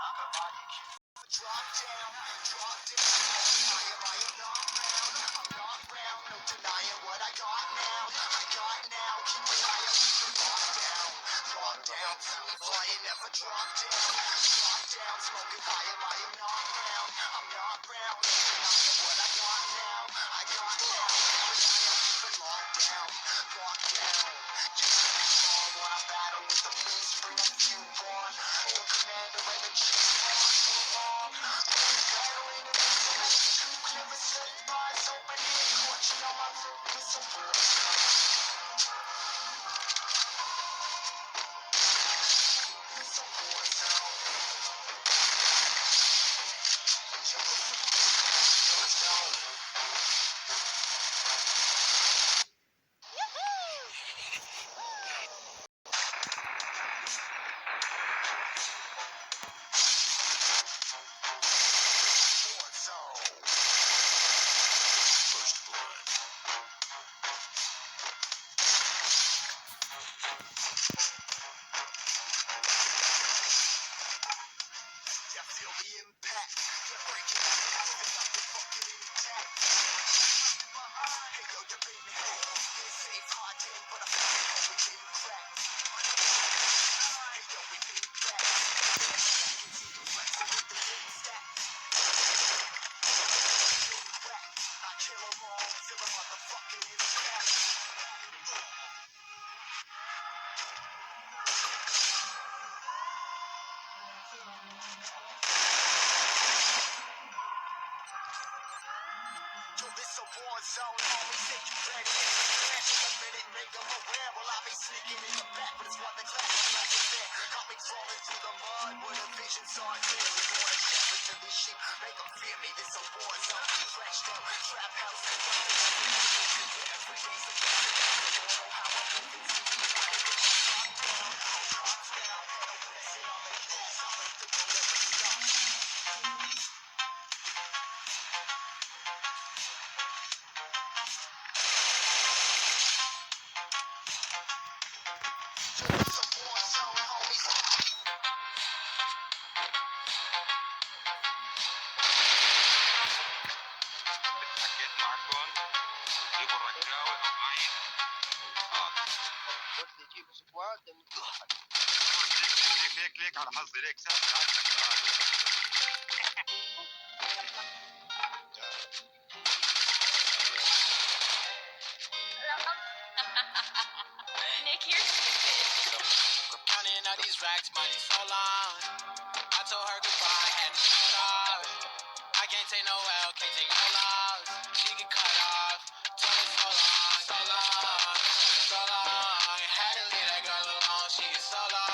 Drop down, I am not round, I'm not round, no denying what I got now, keep an eye out, keep it locked down, see me flying, never drop down, smoking high, I am not round, I'm not round, no denying what I got now, keep an eye out, keep it locked down, keep it strong when I battle with the beast, bring a few on, the commander and the chief, never set eyes open here, clutching on my lip with some words. It's a war zone. First blood. Yeah, feel the impact. They're breaking up fast and nothing fucking intact. Hey, yo, you been hit. Been safe, hard in, but I feel like we been cracked. Hey, yo, we been back. Continue flexing with the big stack. Been whacked. I kill 'em all, feel a motherfucking impact. Yo, this a war zone, homie, say you ready in the flash. Take a minute, make them aware. Well, I be sneaking in the back, but it's one the class is like it's there. Got me crawling through the mud where the visions are clear. We wanna shepherd to these sheep, make them fear me. This a war zone, trashed up, trap house, and nothing. Every day's a blessing. You don't know how I'm moving, see me like it. Locked down, drops down, head up, blessing on the gas. I'm ready to go every stop. It's a war zone, homies. بتحكيت معكم جيبوا الركاوي معي قلت لي جيب سكواد ليك على حظي ليك سهل تعال Nick, you're stupid. Running out these racks, money so long. I told her goodbye, had to shut off. I can't take no L, can't take no loss. She get cut off. Told her so long. Had to leave that girl alone, she is so long.